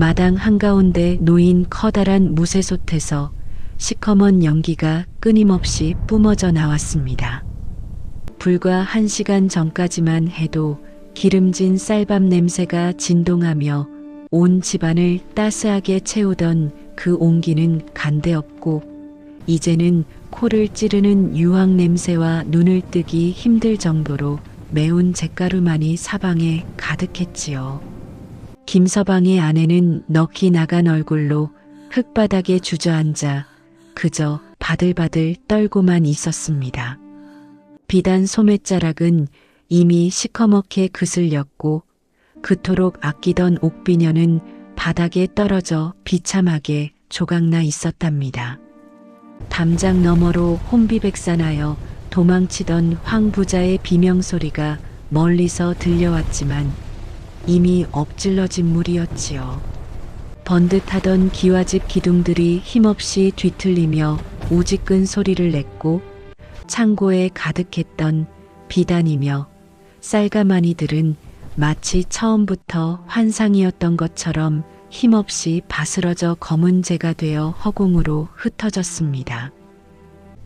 마당 한가운데 놓인 커다란 무쇠솥에서 시커먼 연기가 끊임없이 뿜어져 나왔습니다. 불과 1시간 전까지만 해도 기름진 쌀밥 냄새가 진동하며 온 집안을 따스하게 채우던 그 온기는 간데없고 이제는 코를 찌르는 유황 냄새와 눈을 뜨기 힘들 정도로 매운 잿가루만이 사방에 가득했지요. 김서방의 아내는 넋이 나간 얼굴로 흙바닥에 주저앉아 그저 바들바들 떨고만 있었습니다. 비단 소매자락은 이미 시커멓게 그슬렸고 그토록 아끼던 옥비녀는 바닥에 떨어져 비참하게 조각나 있었답니다. 담장 너머로 혼비백산하여 도망치던 황 부자의 비명소리가 멀리서 들려왔지만 이미 엎질러진 물이었지요. 번듯하던 기와집 기둥들이 힘없이 뒤틀리며 우지끈 소리를 냈고 창고에 가득했던 비단이며 쌀가마니들은 마치 처음부터 환상이었던 것처럼 힘없이 바스러져 검은 재가 되어 허공으로 흩어졌습니다.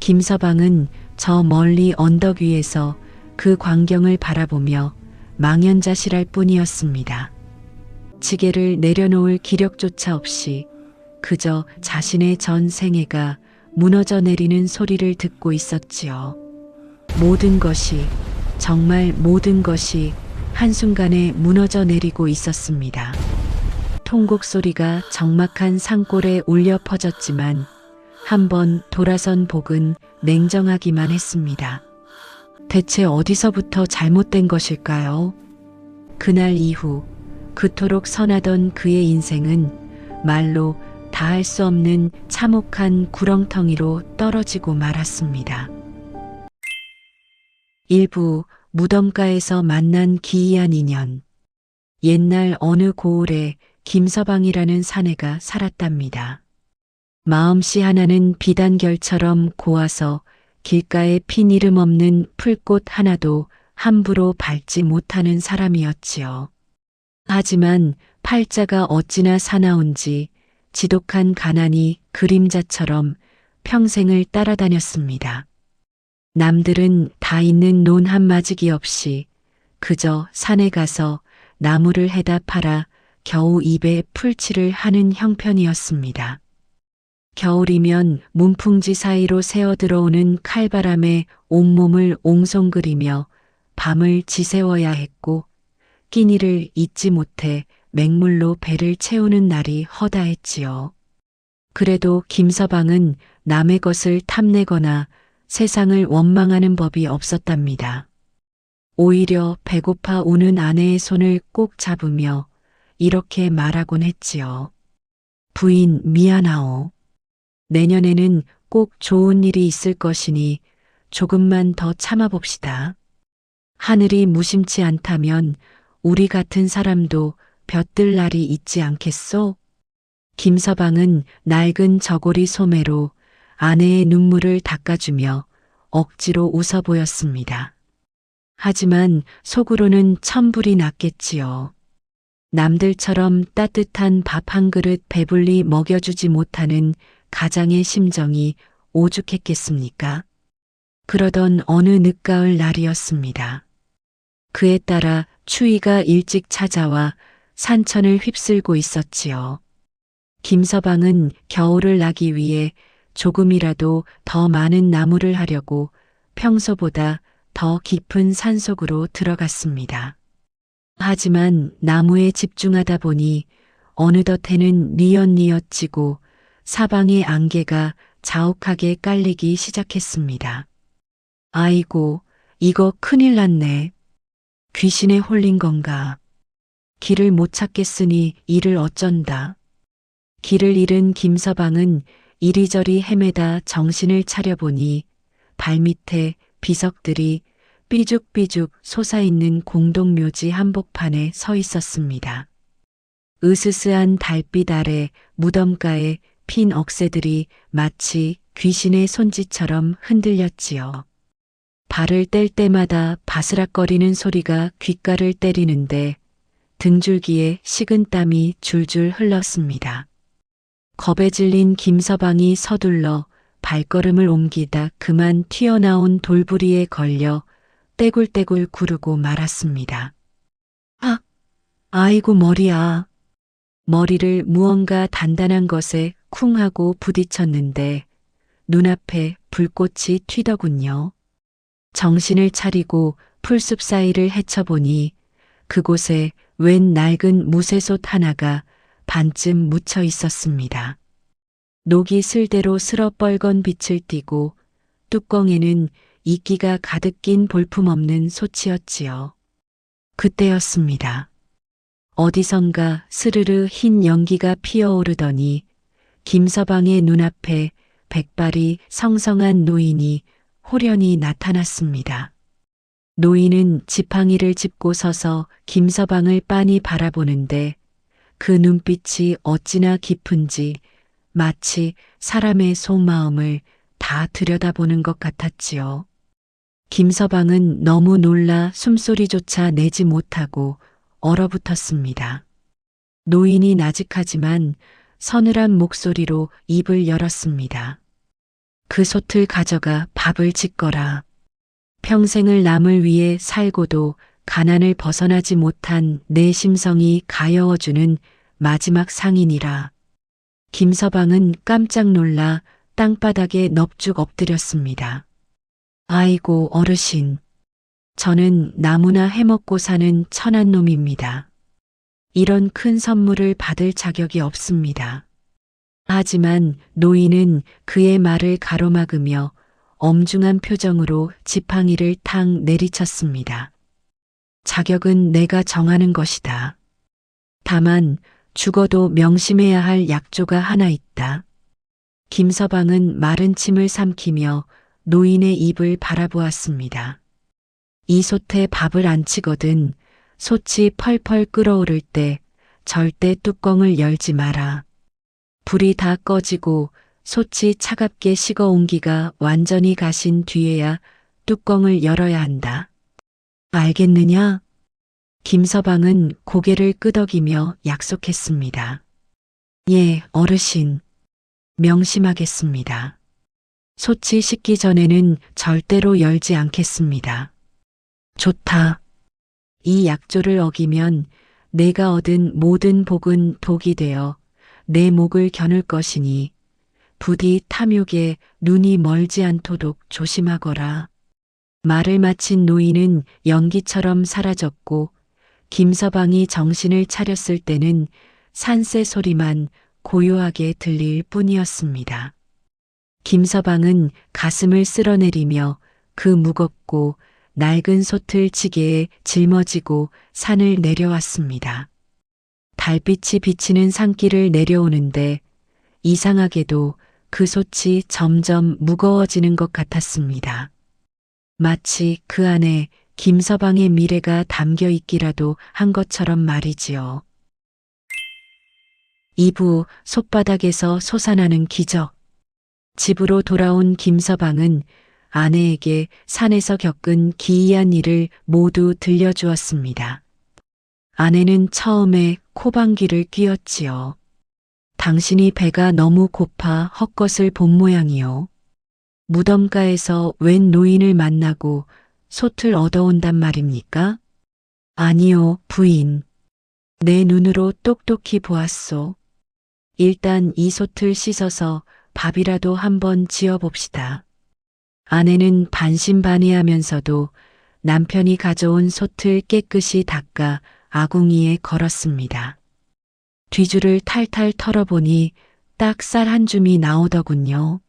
김서방은 저 멀리 언덕 위에서 그 광경을 바라보며 망연자실할 뿐이었습니다. 지게를 내려놓을 기력조차 없이 그저 자신의 전 생애가 무너져 내리는 소리를 듣고 있었지요. 모든 것이, 정말 모든 것이 한순간에 무너져 내리고 있었습니다. 통곡 소리가 적막한 산골에 울려 퍼졌지만 한번 돌아선 복은 냉정하기만 했습니다. 대체 어디서부터 잘못된 것일까요? 그날 이후 그토록 선하던 그의 인생은 말로 다할 수 없는 참혹한 구렁텅이로 떨어지고 말았습니다. 일부 무덤가에서 만난 기이한 인연. 옛날 어느 고을에 김서방이라는 사내가 살았답니다. 마음씨 하나는 비단결처럼 고와서 길가에 핀 이름 없는 풀꽃 하나도 함부로 밟지 못하는 사람이었지요. 하지만 팔자가 어찌나 사나운지 지독한 가난이 그림자처럼 평생을 따라다녔습니다. 남들은 다 있는 논 한마지기 없이 그저 산에 가서 나무를 해다 팔아 겨우 입에 풀칠을 하는 형편이었습니다. 겨울이면 문풍지 사이로 새어 들어오는 칼바람에 온몸을 옹송거리며 밤을 지새워야 했고 끼니를 잊지 못해 맹물로 배를 채우는 날이 허다했지요. 그래도 김서방은 남의 것을 탐내거나 세상을 원망하는 법이 없었답니다. 오히려 배고파 우는 아내의 손을 꼭 잡으며 이렇게 말하곤 했지요. 부인 미안하오. 내년에는 꼭 좋은 일이 있을 것이니 조금만 더 참아봅시다. 하늘이 무심치 않다면 우리 같은 사람도 볕들 날이 있지 않겠소? 김서방은 낡은 저고리 소매로 아내의 눈물을 닦아주며 억지로 웃어 보였습니다. 하지만 속으로는 천불이 났겠지요. 남들처럼 따뜻한 밥 한 그릇 배불리 먹여주지 못하는 가장의 심정이 오죽했겠습니까? 그러던 어느 늦가을 날이었습니다. 그에 따라 추위가 일찍 찾아와 산천을 휩쓸고 있었지요. 김서방은 겨울을 나기 위해 조금이라도 더 많은 나무를 하려고 평소보다 더 깊은 산속으로 들어갔습니다. 하지만 나무에 집중하다 보니 어느덧 해는 뉘엿뉘엿 지고 사방의 안개가 자욱하게 깔리기 시작했습니다. 아이고, 이거 큰일 났네. 귀신에 홀린 건가. 길을 못 찾겠으니 이를 어쩐다. 길을 잃은 김서방은 이리저리 헤매다 정신을 차려보니 발밑에 비석들이 삐죽삐죽 솟아있는 공동묘지 한복판에 서 있었습니다. 으스스한 달빛 아래 무덤가에 핀 억새들이 마치 귀신의 손짓처럼 흔들렸지요. 발을 뗄 때마다 바스락거리는 소리가 귓가를 때리는데 등줄기에 식은 땀이 줄줄 흘렀습니다. 겁에 질린 김서방이 서둘러 발걸음을 옮기다 그만 튀어나온 돌부리에 걸려 떼굴떼굴 구르고 말았습니다. 아, 아이고 머리야. 머리를 무언가 단단한 것에 쿵 하고 부딪혔는데 눈앞에 불꽃이 튀더군요. 정신을 차리고 풀숲 사이를 헤쳐보니 그곳에 웬 낡은 무쇠솥 하나가 반쯤 묻혀 있었습니다. 녹이 슬대로 슬어 뻘건 빛을 띠고 뚜껑에는 이끼가 가득 낀 볼품없는 솥이었지요. 그때였습니다. 어디선가 스르르 흰 연기가 피어오르더니 김서방의 눈앞에 백발이 성성한 노인이 호련히 나타났습니다. 노인은 지팡이를 짚고 서서 김서방을 빤히 바라보는데 그 눈빛이 어찌나 깊은지 마치 사람의 속마음을 다 들여다보는 것 같았지요. 김서방은 너무 놀라 숨소리조차 내지 못하고 얼어붙었습니다. 노인이 나직하지만 서늘한 목소리로 입을 열었습니다. 그 솥을 가져가 밥을 짓거라. 평생을 남을 위해 살고도 가난을 벗어나지 못한 내 심성이 가여워주는 마지막 상이니라. 김서방은 깜짝 놀라 땅바닥에 넙죽 엎드렸습니다. 아이고 어르신, 저는 나무나 해먹고 사는 천한 놈입니다. 이런 큰 선물을 받을 자격이 없습니다. 하지만 노인은 그의 말을 가로막으며 엄중한 표정으로 지팡이를 탁 내리쳤습니다. 자격은 내가 정하는 것이다. 다만 죽어도 명심해야 할 약조가 하나 있다. 김서방은 마른 침을 삼키며 노인의 입을 바라보았습니다. 이 솥에 밥을 안 치거든 솥이 펄펄 끓어오를 때 절대 뚜껑을 열지 마라. 불이 다 꺼지고 솥이 차갑게 식어 온기가 완전히 가신 뒤에야 뚜껑을 열어야 한다. 알겠느냐? 김서방은 고개를 끄덕이며 약속했습니다. 예, 어르신. 명심하겠습니다. 솥이 식기 전에는 절대로 열지 않겠습니다. 좋다. 이 약조를 어기면 내가 얻은 모든 복은 독이 되어 내 목을 겨눌 것이니 부디 탐욕에 눈이 멀지 않도록 조심하거라. 말을 마친 노인은 연기처럼 사라졌고 김서방이 정신을 차렸을 때는 산새 소리만 고요하게 들릴 뿐이었습니다. 김서방은 가슴을 쓸어내리며 그 무겁고 낡은 솥을 지게에 짊어지고 산을 내려왔습니다. 달빛이 비치는 산길을 내려오는데 이상하게도 그 솥이 점점 무거워지는 것 같았습니다. 마치 그 안에 김서방의 미래가 담겨 있기라도 한 것처럼 말이지요. 2부 솥바닥에서 솟아나는 기적. 집으로 돌아온 김서방은 아내에게 산에서 겪은 기이한 일을 모두 들려주었습니다. 아내는 처음에 코방귀를 뀌었지요. 당신이 배가 너무 고파 헛것을 본 모양이요. 무덤가에서 웬 노인을 만나고 솥을 얻어온단 말입니까? 아니요, 부인. 내 눈으로 똑똑히 보았소. 일단 이 솥을 씻어서 밥이라도 한번 지어봅시다. 아내는 반신반의하면서도 남편이 가져온 솥을 깨끗이 닦아 아궁이에 걸었습니다. 뒤줄을 탈탈 털어보니 딱 쌀 한 줌이 나오더군요.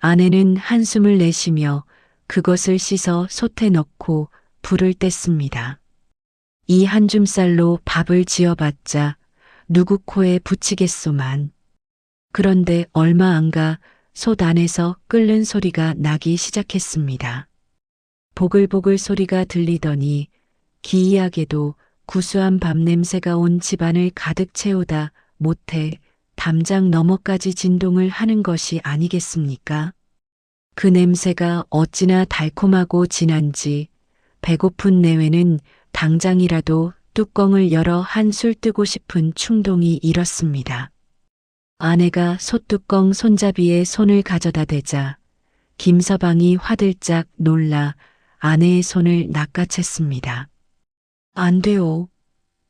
아내는 한숨을 내쉬며 그것을 씻어 솥에 넣고 불을 뗐습니다. 이 한 줌 쌀로 밥을 지어봤자 누구 코에 붙이겠소만. 그런데 얼마 안 가 솥 안에서 끓는 소리가 나기 시작했습니다. 보글보글 소리가 들리더니 기이하게도 구수한 밥 냄새가 온 집안을 가득 채우다 못해 담장 너머까지 진동을 하는 것이 아니겠습니까? 그 냄새가 어찌나 달콤하고 진한지 배고픈 내외는 당장이라도 솥뚜껑을 열어 한술 뜨고 싶은 충동이 일었습니다. 아내가 솥뚜껑 손잡이에 손을 가져다 대자 김서방이 화들짝 놀라 아내의 손을 낚아챘습니다. 안 돼요.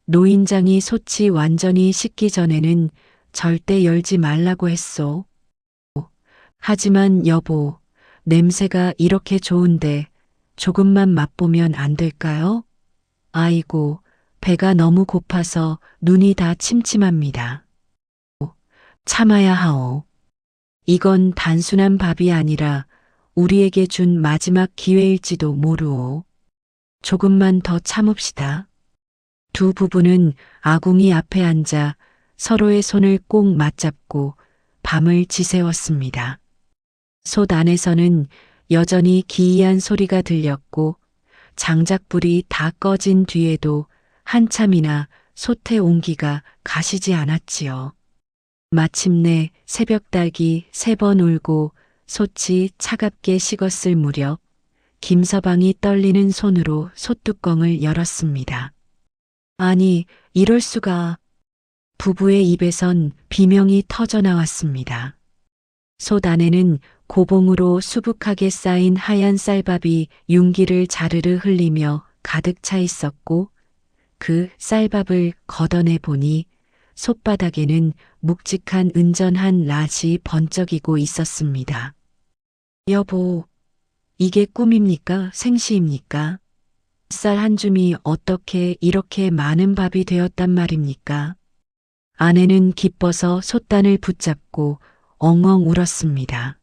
노인장이 솥이 완전히 식기 전에는 절대 열지 말라고 했소. 하지만 여보, 냄새가 이렇게 좋은데 조금만 맛보면 안 될까요? 아이고, 배가 너무 고파서 눈이 다 침침합니다. 참아야 하오. 이건 단순한 밥이 아니라 우리에게 준 마지막 기회일지도 모르오. 조금만 더 참읍시다. 두 부부는 아궁이 앞에 앉아 서로의 손을 꼭 맞잡고 밤을 지새웠습니다. 솥 안에서는 여전히 기이한 소리가 들렸고 장작불이 다 꺼진 뒤에도 한참이나 솥의 온기가 가시지 않았지요. 마침내 새벽닭이 3번 울고 솥이 차갑게 식었을 무렵 김서방이 떨리는 손으로 솥뚜껑을 열었습니다. 아니, 이럴 수가. 부부의 입에선 비명이 터져 나왔습니다. 솥 안에는 고봉으로 수북하게 쌓인 하얀 쌀밥이 윤기를 자르르 흘리며 가득 차 있었고 그 쌀밥을 걷어내 보니 솥바닥에는 묵직한 은전한 낫이 번쩍이고 있었습니다. 여보, 이게 꿈입니까? 생시입니까? 쌀 한 줌이 어떻게 이렇게 많은 밥이 되었단 말입니까? 아내는 기뻐서 솥단을 붙잡고 엉엉 울었습니다.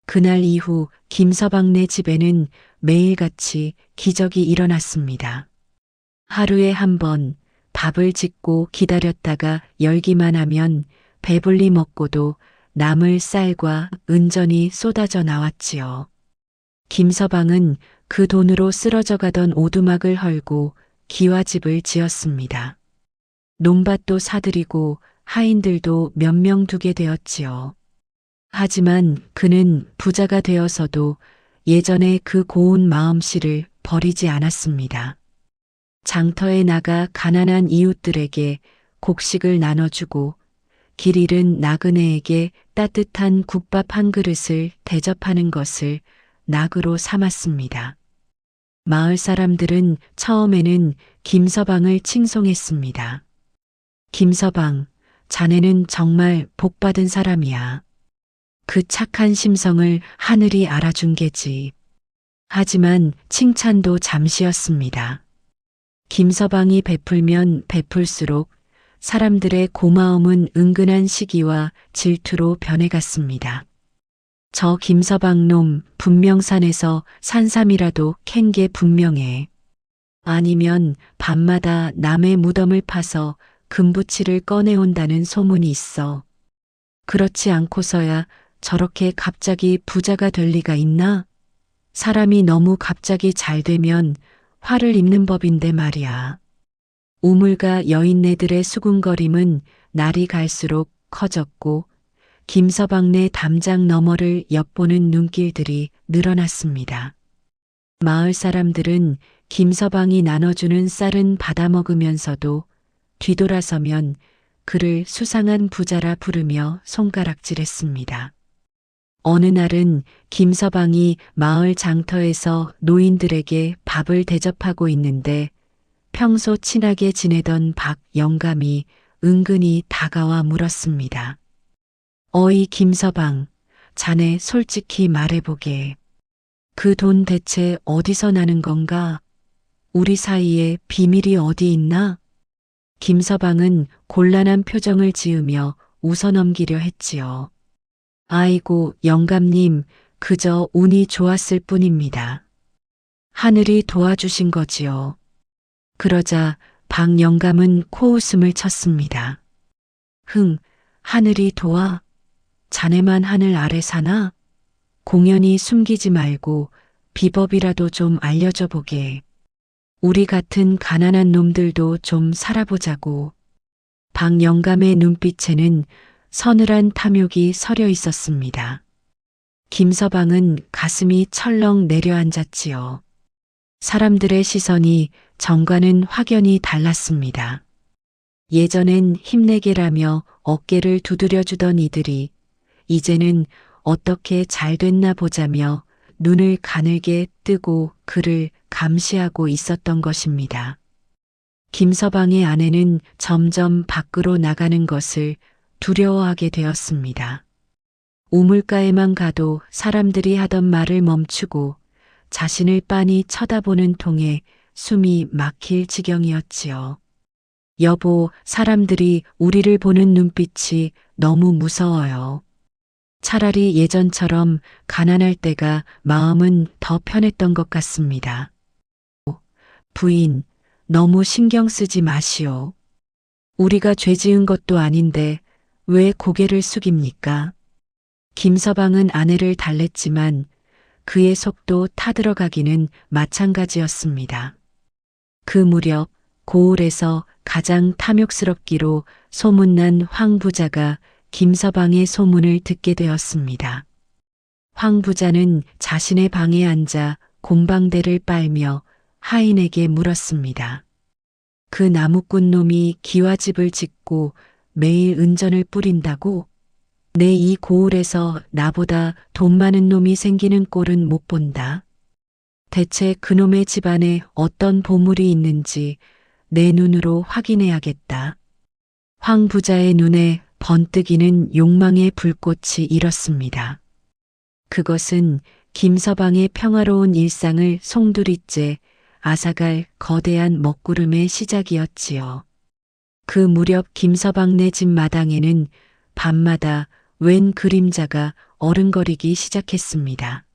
그날 이후 김서방네 집에는 매일같이 기적이 일어났습니다. 하루에 한 번 밥을 짓고 기다렸다가 열기만 하면 배불리 먹고도 남을 쌀과 은전이 쏟아져 나왔지요. 김서방은 그 돈으로 쓰러져 가던 오두막을 헐고 기와집을 지었습니다. 논밭도 사들이고 하인들도 몇 명 두게 되었지요. 하지만 그는 부자가 되어서도 예전의 그 고운 마음씨를 버리지 않았습니다. 장터에 나가 가난한 이웃들에게 곡식을 나눠주고 길 잃은 나그네에게 따뜻한 국밥 한 그릇을 대접하는 것을 낙으로 삼았습니다. 마을 사람들은 처음에는 김서방을 칭송했습니다. 김서방, 자네는 정말 복받은 사람이야. 그 착한 심성을 하늘이 알아준 게지. 하지만 칭찬도 잠시였습니다. 김서방이 베풀면 베풀수록 사람들의 고마움은 은근한 시기와 질투로 변해갔습니다. 저 김서방 놈 분명 산에서 산삼이라도 캔 게 분명해. 아니면 밤마다 남의 무덤을 파서 금부치를 꺼내온다는 소문이 있어. 그렇지 않고서야 저렇게 갑자기 부자가 될 리가 있나? 사람이 너무 갑자기 잘 되면 화를 입는 법인데 말이야. 우물가 여인네들의 수군거림은 날이 갈수록 커졌고 김서방네 담장 너머를 엿보는 눈길들이 늘어났습니다. 마을 사람들은 김서방이 나눠주는 쌀은 받아먹으면서도 뒤돌아서면 그를 수상한 부자라 부르며 손가락질했습니다. 어느 날은 김서방이 마을 장터에서 노인들에게 밥을 대접하고 있는데 평소 친하게 지내던 박 영감이 은근히 다가와 물었습니다. 어이 김서방, 자네 솔직히 말해보게. 그 돈 대체 어디서 나는 건가? 우리 사이에 비밀이 어디 있나? 김서방은 곤란한 표정을 지으며 웃어넘기려 했지요. 아이고 영감님, 그저 운이 좋았을 뿐입니다. 하늘이 도와주신 거지요. 그러자 박 영감은 코웃음을 쳤습니다. 하늘이 도와? 자네만 하늘 아래 사나? 공연히 숨기지 말고 비법이라도 좀 알려줘 보게. 우리 같은 가난한 놈들도 좀 살아보자고. 박 영감의 눈빛에는 서늘한 탐욕이 서려 있었습니다. 김서방은 가슴이 철렁 내려앉았지요. 사람들의 시선이 전과는 확연히 달랐습니다. 예전엔 힘내게라며 어깨를 두드려주던 이들이 이제는 어떻게 잘 됐나 보자며 눈을 가늘게 뜨고 그를 감시하고 있었던 것입니다. 김서방의 아내는 점점 밖으로 나가는 것을 두려워하게 되었습니다. 우물가에만 가도 사람들이 하던 말을 멈추고 자신을 빤히 쳐다보는 통에 숨이 막힐 지경이었지요. 여보, 사람들이 우리를 보는 눈빛이 너무 무서워요. 차라리 예전처럼 가난할 때가 마음은 더 편했던 것 같습니다. 부인, 너무 신경 쓰지 마시오. 우리가 죄 지은 것도 아닌데 왜 고개를 숙입니까? 김서방은 아내를 달랬지만 그의 속도 타들어가기는 마찬가지였습니다. 그 무렵 고을에서 가장 탐욕스럽기로 소문난 황 부자가 김서방의 소문을 듣게 되었습니다. 황 부자는 자신의 방에 앉아 곰방대를 빨며 하인에게 물었습니다. 그 나무꾼 놈이 기와집을 짓고 매일 은전을 뿌린다고? 내 이 고을에서 나보다 돈 많은 놈이 생기는 꼴은 못 본다. 대체 그놈의 집안에 어떤 보물이 있는지 내 눈으로 확인해야겠다. 황 부자의 눈에 번뜩이는 욕망의 불꽃이 일었습니다. 그것은 김서방의 평화로운 일상을 송두리째 앗아갈 거대한 먹구름의 시작이었지요. 그 무렵 김서방네 집 마당에는 밤마다 웬 그림자가 어른거리기 시작했습니다.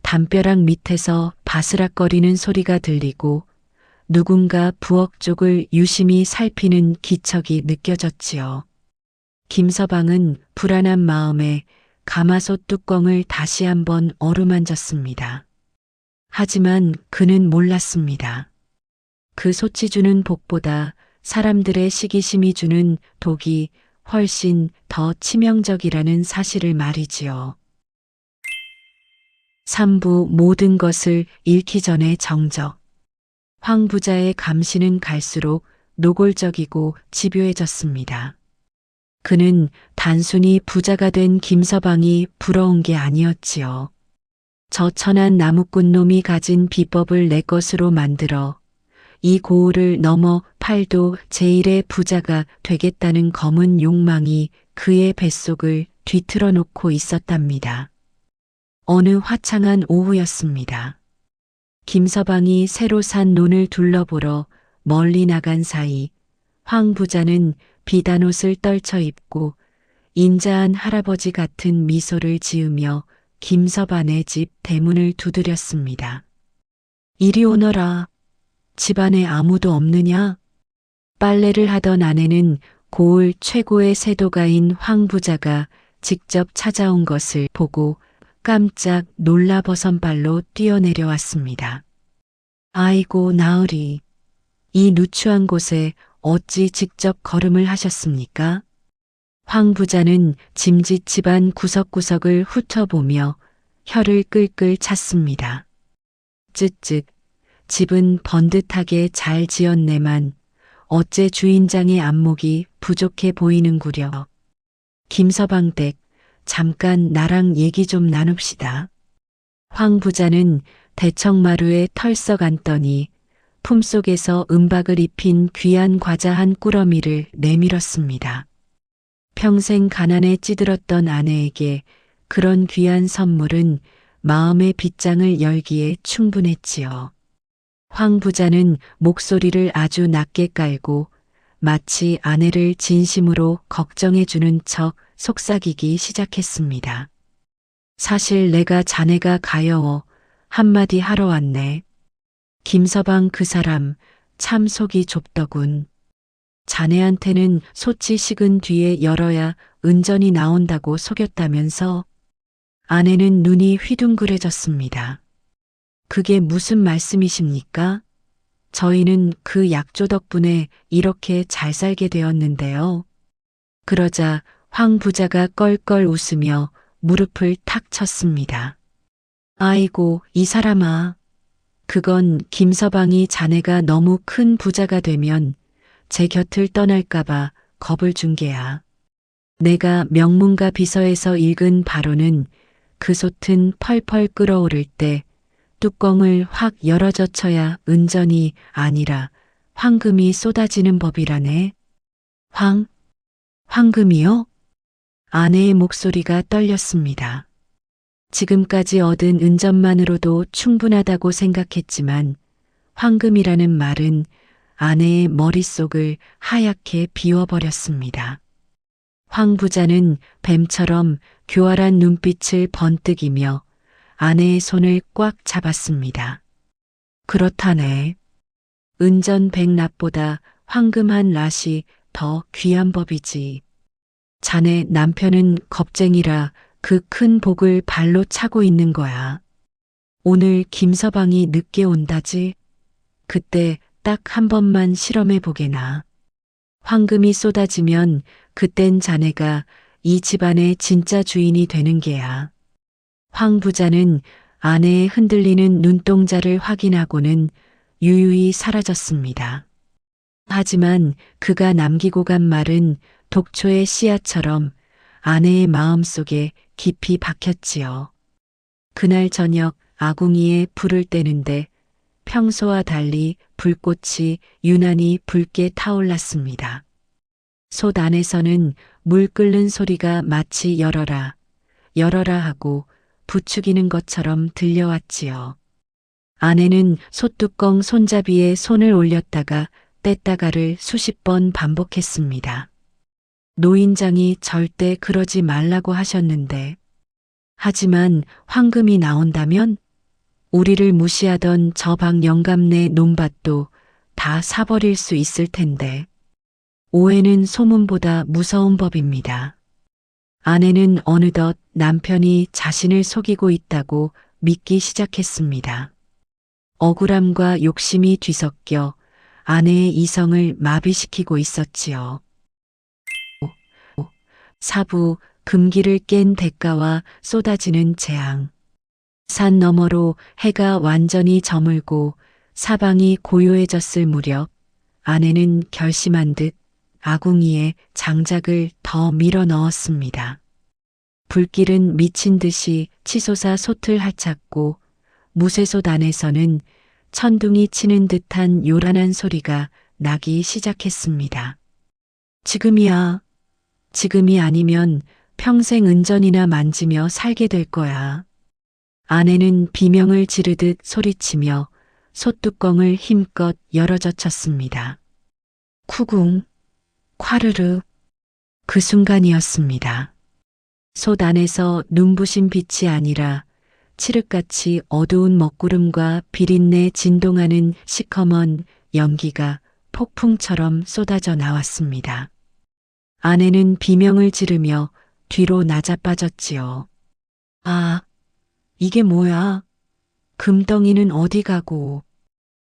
담벼락 밑에서 바스락거리는 소리가 들리고 누군가 부엌 쪽을 유심히 살피는 기척이 느껴졌지요. 김서방은 불안한 마음에 가마솥 뚜껑을 다시 한번 어루만졌습니다. 하지만 그는 몰랐습니다. 그 솥이 주는 복보다 사람들의 시기심이 주는 독이 훨씬 더 치명적이라는 사실을 말이지요. 3부 모든 것을 잃기 전에 정적. 황 부자의 감시는 갈수록 노골적이고 집요해졌습니다. 그는 단순히 부자가 된 김서방이 부러운 게 아니었지요. 저 천한 나무꾼 놈이 가진 비법을 내 것으로 만들어 이 고을을 넘어 팔도 제1의 부자가 되겠다는 검은 욕망이 그의 뱃속을 뒤틀어 놓고 있었답니다. 어느 화창한 오후였습니다. 김서방이 새로 산 논을 둘러보러 멀리 나간 사이 황 부자는 비단옷을 떨쳐 입고 인자한 할아버지 같은 미소를 지으며 김서방의 집 대문을 두드렸습니다. 이리 오너라. 집안에 아무도 없느냐? 빨래를 하던 아내는 고을 최고의 세도가인 황 부자가 직접 찾아온 것을 보고 깜짝 놀라 버선발로 뛰어내려왔습니다. 아이고 나으리, 이 누추한 곳에 어찌 직접 걸음을 하셨습니까? 황 부자는 짐짓 집안 구석구석을 훑어보며 혀를 끌끌 찼습니다. 쯧쯧, 집은 번듯하게 잘 지었네만 어째 주인장의 안목이 부족해 보이는구려. 김서방 댁, 잠깐 나랑 얘기 좀 나눕시다. 황 부자는 대청마루에 털썩 앉더니 품속에서 은박을 입힌 귀한 과자 한 꾸러미를 내밀었습니다. 평생 가난에 찌들었던 아내에게 그런 귀한 선물은 마음의 빗장을 열기에 충분했지요. 황 부자는 목소리를 아주 낮게 깔고 마치 아내를 진심으로 걱정해 주는 척 속삭이기 시작했습니다. 사실 내가 자네가 가여워 한마디 하러 왔네. 김서방 그 사람 참 속이 좁더군. 자네한테는 솥이 식은 뒤에 열어야 은전이 나온다고 속였다면서. 아내는 눈이 휘둥그레졌습니다. 그게 무슨 말씀이십니까? 저희는 그 약조 덕분에 이렇게 잘 살게 되었는데요. 그러자 황 부자가 껄껄 웃으며 무릎을 탁 쳤습니다. 아이고 이 사람아. 그건 김서방이 자네가 너무 큰 부자가 되면 제 곁을 떠날까봐 겁을 준 게야. 내가 명문가 비서에서 읽은 바로는 그 솥은 펄펄 끓어오를 때 뚜껑을 확 열어젖혀야 은전이 아니라 황금이 쏟아지는 법이라네. 황금이요? 아내의 목소리가 떨렸습니다. 지금까지 얻은 은전만으로도 충분하다고 생각했지만 황금이라는 말은 아내의 머릿속을 하얗게 비워버렸습니다. 황 부자는 뱀처럼 교활한 눈빛을 번뜩이며 아내의 손을 꽉 잡았습니다. 그렇다네. 은전 100낫보다 황금 한 낫이 더 귀한 법이지. 자네 남편은 겁쟁이라 그 큰 복을 발로 차고 있는 거야. 오늘 김서방이 늦게 온다지. 그때 딱 한 번만 실험해 보게나. 황금이 쏟아지면 그땐 자네가 이 집안의 진짜 주인이 되는 게야. 황 부자는 아내의 흔들리는 눈동자를 확인하고는 유유히 사라졌습니다. 하지만 그가 남기고 간 말은 독초의 씨앗처럼 아내의 마음속에 깊이 박혔지요. 그날 저녁 아궁이에 불을 떼는데 평소와 달리 불꽃이 유난히 붉게 타올랐습니다. 솥 안에서는 물 끓는 소리가 마치 열어라, 열어라 하고 부추기는 것처럼 들려왔지요. 아내는 솥뚜껑 손잡이에 손을 올렸다가 뗐다가를 수십 번 반복했습니다. 노인장이 절대 그러지 말라고 하셨는데, 하지만 황금이 나온다면 우리를 무시하던 저 방 영감네 논밭도 다 사버릴 수 있을 텐데. 오해는 소문보다 무서운 법입니다. 아내는 어느덧 남편이 자신을 속이고 있다고 믿기 시작했습니다. 억울함과 욕심이 뒤섞여 아내의 이성을 마비시키고 있었지요. 사부 금기를 깬 대가와 쏟아지는 재앙. 산 너머로 해가 완전히 저물고 사방이 고요해졌을 무렵 아내는 결심한 듯 아궁이에 장작을 더 밀어 넣었습니다. 불길은 미친 듯이 치솟아 솥을 핥았고 무쇠솥 안에서는 천둥이 치는 듯한 요란한 소리가 나기 시작했습니다. 지금이야. 지금이 아니면 평생 은전이나 만지며 살게 될 거야. 아내는 비명을 지르듯 소리치며 솥뚜껑을 힘껏 열어젖혔습니다. 쿠궁, 콰르르. 그 순간이었습니다. 솥 안에서 눈부신 빛이 아니라 칠흑같이 어두운 먹구름과 비린내 진동하는 시커먼 연기가 폭풍처럼 쏟아져 나왔습니다. 아내는 비명을 지르며 뒤로 낮아빠졌지요. 아, 이게 뭐야? 금덩이는 어디 가고?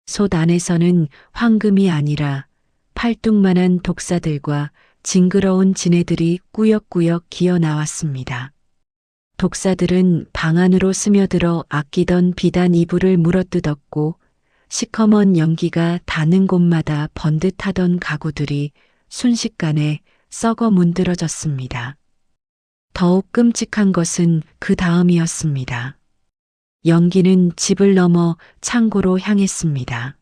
솥 안에서는 황금이 아니라 팔뚝만한 독사들과 징그러운 지네들이 꾸역꾸역 기어 나왔습니다. 독사들은 방 안으로 스며들어 아끼던 비단 이불을 물어뜯었고 시커먼 연기가 닿는 곳마다 번듯하던 가구들이 순식간에 썩어 문드러졌습니다. 더욱 끔찍한 것은 그 다음이었습니다. 연기는 집을 넘어 창고로 향했습니다.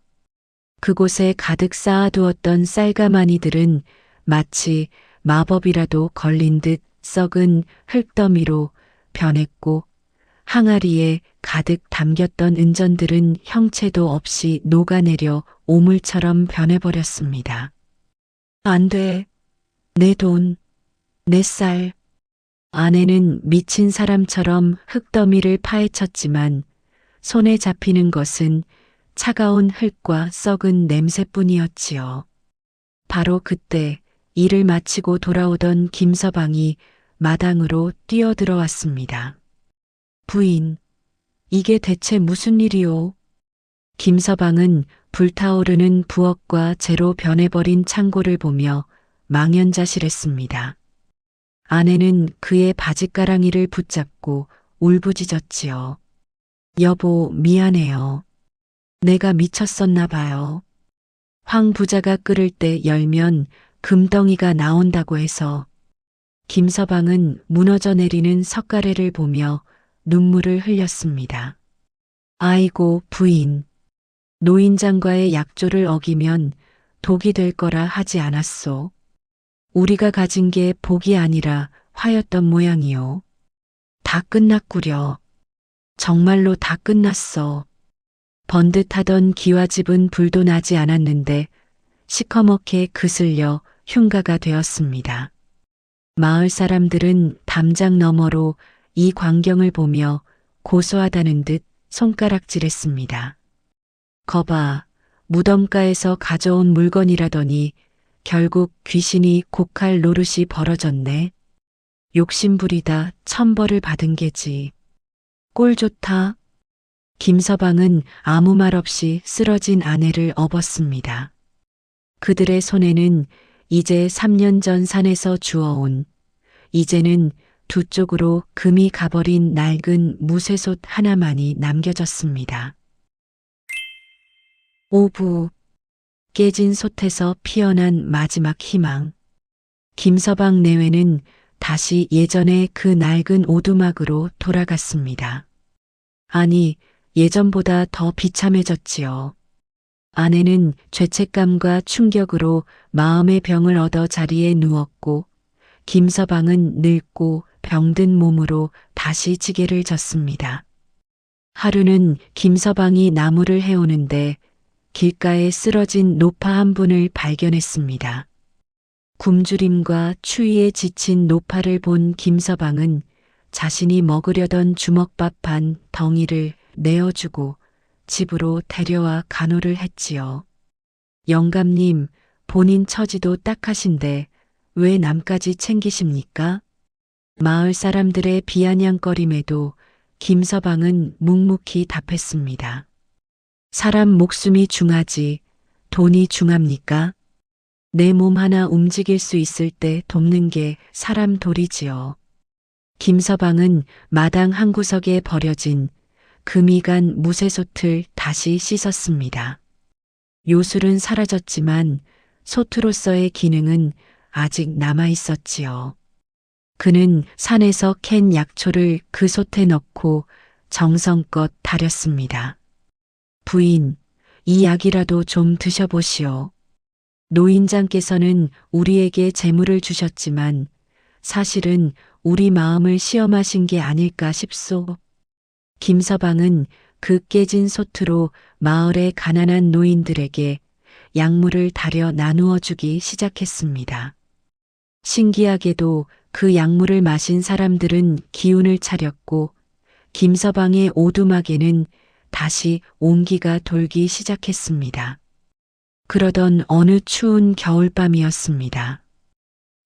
그곳에 가득 쌓아두었던 쌀가마니들은 마치 마법이라도 걸린 듯 썩은 흙더미로 변했고 항아리에 가득 담겼던 은전들은 형체도 없이 녹아내려 오물처럼 변해버렸습니다. 안 돼. 내 돈, 내 쌀. 아내는 미친 사람처럼 흙더미를 파헤쳤지만 손에 잡히는 것은 차가운 흙과 썩은 냄새뿐이었지요. 바로 그때 일을 마치고 돌아오던 김서방이 마당으로 뛰어들어왔습니다. 부인, 이게 대체 무슨 일이오? 김서방은 불타오르는 부엌과 재로 변해버린 창고를 보며 망연자실했습니다. 아내는 그의 바짓가랑이를 붙잡고 울부짖었지요. 여보, 미안해요. 내가 미쳤었나 봐요. 황 부자가 끓을 때 열면 금덩이가 나온다고 해서. 김서방은 무너져 내리는 석가래를 보며 눈물을 흘렸습니다. 아이고 부인. 노인장과의 약조를 어기면 독이 될 거라 하지 않았소. 우리가 가진 게 복이 아니라 화였던 모양이요. 다 끝났구려. 정말로 다 끝났어. 번듯하던 기와집은 불도 나지 않았는데 시커멓게 그슬려 흉가가 되었습니다. 마을 사람들은 담장 너머로 이 광경을 보며 고소하다는 듯 손가락질했습니다. 거봐, 무덤가에서 가져온 물건이라더니 결국 귀신이 곡할 노릇이 벌어졌네. 욕심부리다 천벌을 받은 게지. 꼴 좋다. 김서방은 아무 말 없이 쓰러진 아내를 업었습니다. 그들의 손에는 이제 3년 전 산에서 주워온, 이제는 두 쪽으로 금이 가버린 낡은 무쇠솥 하나만이 남겨졌습니다. 오부, 깨진 솥에서 피어난 마지막 희망. 김서방 내외는 다시 예전의 그 낡은 오두막으로 돌아갔습니다. 아니, 예전보다 더 비참해졌지요. 아내는 죄책감과 충격으로 마음의 병을 얻어 자리에 누웠고, 김서방은 늙고 병든 몸으로 다시 지게를 졌습니다. 하루는 김서방이 나무를 해오는데 길가에 쓰러진 노파 한 분을 발견했습니다. 굶주림과 추위에 지친 노파를 본 김서방은 자신이 먹으려던 주먹밥 반 덩이를 내어주고 집으로 데려와 간호를 했지요. 영감님, 본인 처지도 딱하신데 왜 남까지 챙기십니까? 마을 사람들의 비아냥거림에도 김서방은 묵묵히 답했습니다. 사람 목숨이 중하지 돈이 중합니까? 내 몸 하나 움직일 수 있을 때 돕는 게 사람 도리지요. 김서방은 마당 한 구석에 버려진 금이 간 무쇠솥을 다시 씻었습니다. 요술은 사라졌지만 솥으로서의 기능은 아직 남아 있었지요. 그는 산에서 캔 약초를 그 솥에 넣고 정성껏 달였습니다. 부인, 이 약이라도 좀 드셔보시오. 노인장께서는 우리에게 재물을 주셨지만 사실은 우리 마음을 시험하신 게 아닐까 싶소. 김서방은 그 깨진 솥으로 마을의 가난한 노인들에게 약물을 다려 나누어 주기 시작했습니다. 신기하게도 그 약물을 마신 사람들은 기운을 차렸고 김서방의 오두막에는 다시 온기가 돌기 시작했습니다. 그러던 어느 추운 겨울밤이었습니다.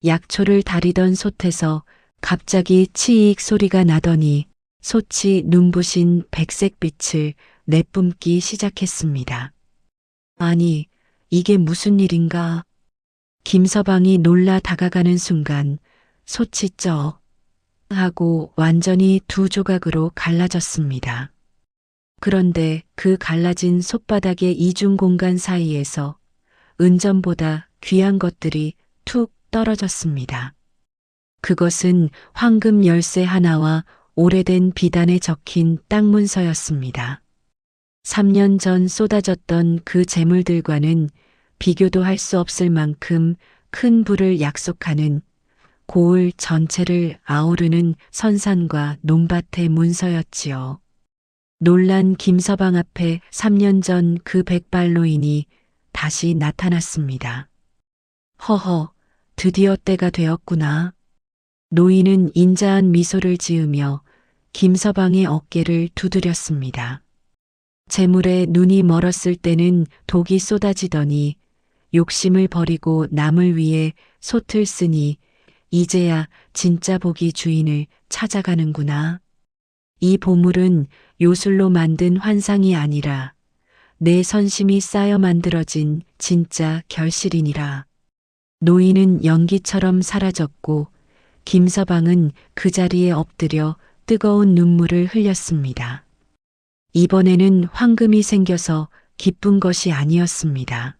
약초를 다리던 솥에서 갑자기 치익 소리가 나더니 솥이 눈부신 백색빛을 내뿜기 시작했습니다. 아니, 이게 무슨 일인가? 김서방이 놀라 다가가는 순간 솥이 쩍 하고 완전히 두 조각으로 갈라졌습니다. 그런데 그 갈라진 솥바닥의 이중 공간 사이에서 은전보다 귀한 것들이 툭 떨어졌습니다. 그것은 황금 열쇠 하나와 오래된 비단에 적힌 땅 문서였습니다. 3년 전 쏟아졌던 그 재물들과는 비교도 할 수 없을 만큼 큰 부를 약속하는 고을 전체를 아우르는 선산과 논밭의 문서였지요. 놀란 김서방 앞에 3년 전 그 백발노인이 다시 나타났습니다. 허허, 드디어 때가 되었구나. 노인은 인자한 미소를 지으며 김서방의 어깨를 두드렸습니다. 재물에 눈이 멀었을 때는 독이 쏟아지더니 욕심을 버리고 남을 위해 솥을 쓰니 이제야 진짜 복이 주인을 찾아가는구나. 이 보물은 요술로 만든 환상이 아니라 내 선심이 쌓여 만들어진 진짜 결실이니라. 노인은 연기처럼 사라졌고 김서방은 그 자리에 엎드려 뜨거운 눈물을 흘렸습니다. 이번에는 황금이 생겨서 기쁜 것이 아니었습니다.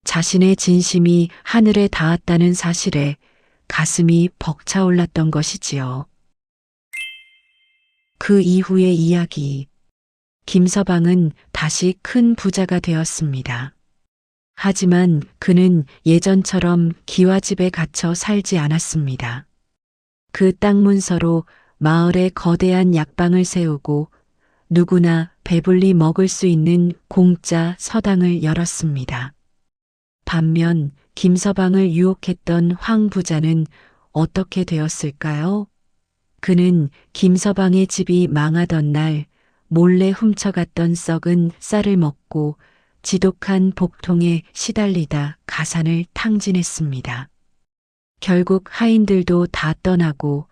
자신의 진심이 하늘에 닿았다는 사실에 가슴이 벅차올랐던 것이지요. 그 이후의 이야기. 김서방은 다시 큰 부자가 되었습니다. 하지만 그는 예전처럼 기와집에 갇혀 살지 않았습니다. 그 땅 문서로 마을에 거대한 약방을 세우고 누구나 배불리 먹을 수 있는 공짜 서당을 열었습니다. 반면 김서방을 유혹했던 황 부자는 어떻게 되었을까요? 그는 김서방의 집이 망하던 날 몰래 훔쳐갔던 썩은 쌀을 먹고 지독한 복통에 시달리다 가산을 탕진했습니다. 결국 하인들도 다 떠나고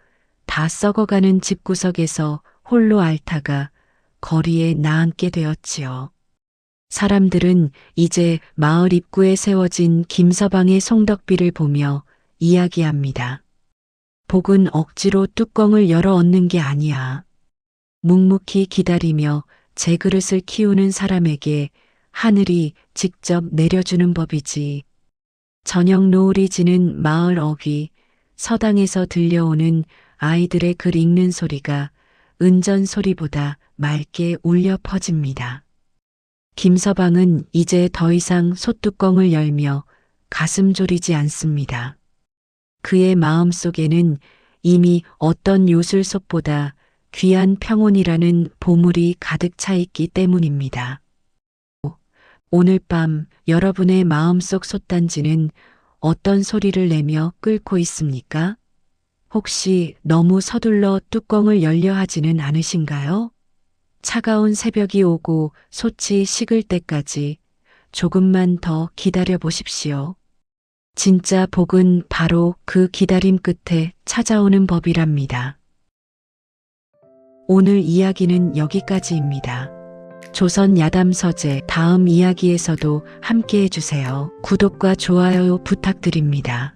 다 썩어가는 집구석에서 홀로 앓다가 거리에 나앉게 되었지요. 사람들은 이제 마을 입구에 세워진 김서방의 송덕비를 보며 이야기합니다. 복은 억지로 뚜껑을 열어 얻는 게 아니야. 묵묵히 기다리며 제그릇을 키우는 사람에게 하늘이 직접 내려주는 법이지. 저녁 노을이 지는 마을 어귀, 서당에서 들려오는 아이들의 글 읽는 소리가 은전 소리보다 맑게 울려 퍼집니다. 김서방은 이제 더 이상 솥뚜껑을 열며 가슴 졸이지 않습니다. 그의 마음속에는 이미 어떤 요술속보다 귀한 평온이라는 보물이 가득 차 있기 때문입니다. 오늘 밤 여러분의 마음속 솥단지는 어떤 소리를 내며 끓고 있습니까? 혹시 너무 서둘러 뚜껑을 열려 하지는 않으신가요? 차가운 새벽이 오고 솥이 식을 때까지 조금만 더 기다려 보십시오. 진짜 복은 바로 그 기다림 끝에 찾아오는 법이랍니다. 오늘 이야기는 여기까지입니다. 조선 야담서재 다음 이야기에서도 함께 해주세요. 구독과 좋아요 부탁드립니다.